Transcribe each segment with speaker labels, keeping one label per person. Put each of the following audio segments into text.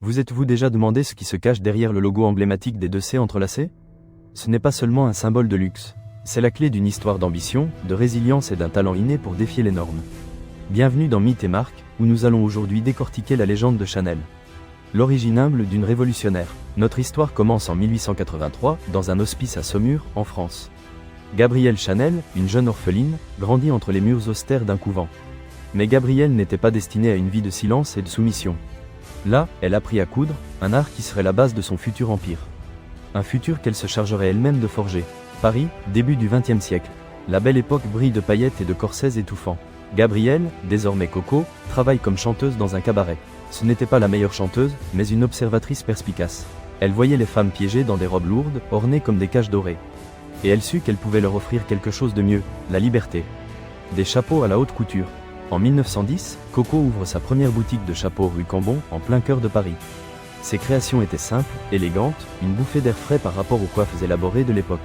Speaker 1: Vous êtes-vous déjà demandé ce qui se cache derrière le logo emblématique des 2C entrelacés? Ce n'est pas seulement un symbole de luxe, c'est la clé d'une histoire d'ambition, de résilience et d'un talent inné pour défier les normes. Bienvenue dans Mythes et Marques, où nous allons aujourd'hui décortiquer la légende de Chanel. L'origine humble d'une révolutionnaire. Notre histoire commence en 1883, dans un hospice à Saumur, en France. Gabrielle Chanel, une jeune orpheline, grandit entre les murs austères d'un couvent. Mais Gabrielle n'était pas destinée à une vie de silence et de soumission. Là, elle apprit à coudre, un art qui serait la base de son futur empire. Un futur qu'elle se chargerait elle-même de forger. Paris, début du XXe siècle. La belle époque brille de paillettes et de corsets étouffants. Gabrielle, désormais Coco, travaille comme chanteuse dans un cabaret. Ce n'était pas la meilleure chanteuse, mais une observatrice perspicace. Elle voyait les femmes piégées dans des robes lourdes, ornées comme des cages dorées. Et elle sut qu'elle pouvait leur offrir quelque chose de mieux, la liberté. Des chapeaux à la haute couture. En 1910, Coco ouvre sa première boutique de chapeaux rue Cambon, en plein cœur de Paris. Ses créations étaient simples, élégantes, une bouffée d'air frais par rapport aux coiffes élaborées de l'époque.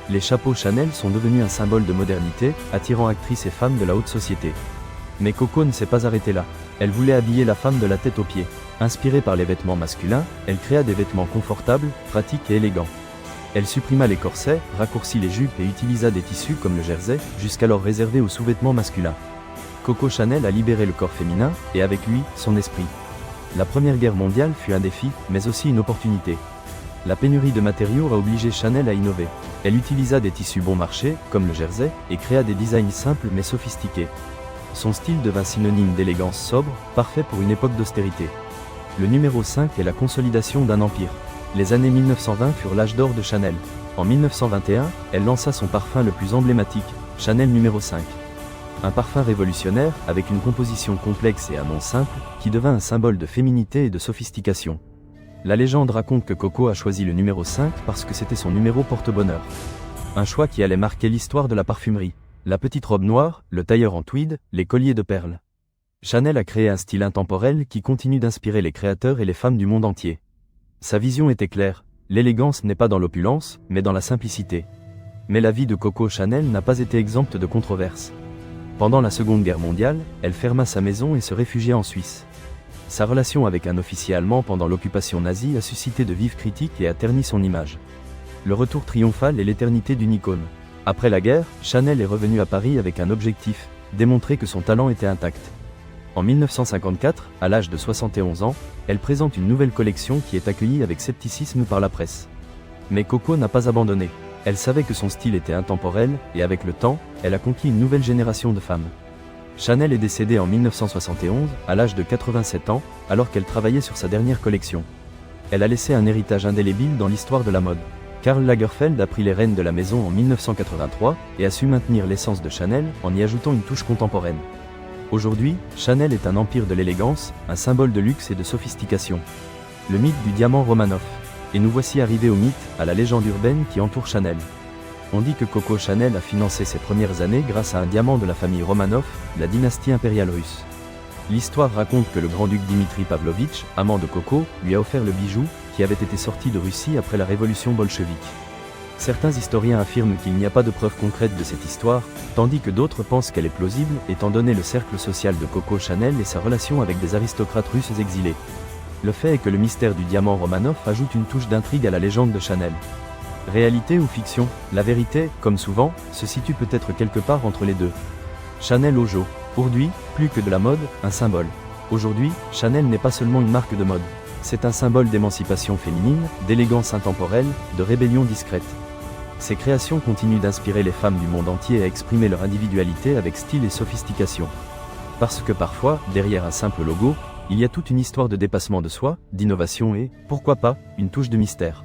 Speaker 1: Les chapeaux Chanel sont devenus un symbole de modernité, attirant actrices et femmes de la haute société. Mais Coco ne s'est pas arrêtée là. Elle voulait habiller la femme de la tête aux pieds. Inspirée par les vêtements masculins, elle créa des vêtements confortables, pratiques et élégants. Elle supprima les corsets, raccourcit les jupes et utilisa des tissus comme le jersey, jusqu'alors réservés aux sous-vêtements masculins. Coco Chanel a libéré le corps féminin, et avec lui, son esprit. La Première Guerre mondiale fut un défi, mais aussi une opportunité. La pénurie de matériaux a obligé Chanel à innover. Elle utilisa des tissus bon marché, comme le jersey, et créa des designs simples mais sophistiqués. Son style devint synonyme d'élégance sobre, parfait pour une époque d'austérité. Le numéro 5 est la consolidation d'un empire. Les années 1920 furent l'âge d'or de Chanel. En 1921, elle lança son parfum le plus emblématique, Chanel numéro 5. Un parfum révolutionnaire, avec une composition complexe et un nom simple, qui devint un symbole de féminité et de sophistication. La légende raconte que Coco a choisi le numéro 5 parce que c'était son numéro porte-bonheur. Un choix qui allait marquer l'histoire de la parfumerie. La petite robe noire, le tailleur en tweed, les colliers de perles. Chanel a créé un style intemporel qui continue d'inspirer les créateurs et les femmes du monde entier. Sa vision était claire, l'élégance n'est pas dans l'opulence, mais dans la simplicité. Mais la vie de Coco Chanel n'a pas été exempte de controverses. Pendant la Seconde Guerre mondiale, elle ferma sa maison et se réfugia en Suisse. Sa relation avec un officier allemand pendant l'occupation nazie a suscité de vives critiques et a terni son image. Le retour triomphal est l'éternité d'une icône. Après la guerre, Chanel est revenue à Paris avec un objectif, démontrer que son talent était intact. En 1954, à l'âge de 71 ans, elle présente une nouvelle collection qui est accueillie avec scepticisme par la presse. Mais Coco n'a pas abandonné. Elle savait que son style était intemporel, et avec le temps, elle a conquis une nouvelle génération de femmes. Chanel est décédée en 1971, à l'âge de 87 ans, alors qu'elle travaillait sur sa dernière collection. Elle a laissé un héritage indélébile dans l'histoire de la mode. Karl Lagerfeld a pris les rênes de la maison en 1983, et a su maintenir l'essence de Chanel, en y ajoutant une touche contemporaine. Aujourd'hui, Chanel est un empire de l'élégance, un symbole de luxe et de sophistication. Le mythe du diamant Romanoff. Et nous voici arrivés au mythe, à la légende urbaine qui entoure Chanel. On dit que Coco Chanel a financé ses premières années grâce à un diamant de la famille Romanov, la dynastie impériale russe. L'histoire raconte que le grand-duc Dimitri Pavlovitch, amant de Coco, lui a offert le bijou, qui avait été sorti de Russie après la révolution bolchevique. Certains historiens affirment qu'il n'y a pas de preuves concrètes de cette histoire, tandis que d'autres pensent qu'elle est plausible étant donné le cercle social de Coco Chanel et sa relation avec des aristocrates russes exilés. Le fait est que le mystère du diamant Romanov ajoute une touche d'intrigue à la légende de Chanel. Réalité ou fiction? La vérité, comme souvent, se situe peut-être quelque part entre les deux. Chanel au jour. Aujourd'hui, plus que de la mode, un symbole. Aujourd'hui, Chanel n'est pas seulement une marque de mode. C'est un symbole d'émancipation féminine, d'élégance intemporelle, de rébellion discrète. Ses créations continuent d'inspirer les femmes du monde entier à exprimer leur individualité avec style et sophistication. Parce que parfois, derrière un simple logo, il y a toute une histoire de dépassement de soi, d'innovation et, pourquoi pas, une touche de mystère.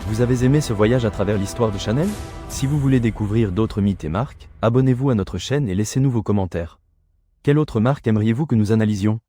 Speaker 1: Vous avez aimé ce voyage à travers l'histoire de Chanel? Si vous voulez découvrir d'autres mythes et marques, abonnez-vous à notre chaîne et laissez-nous vos commentaires. Quelle autre marque aimeriez-vous que nous analysions?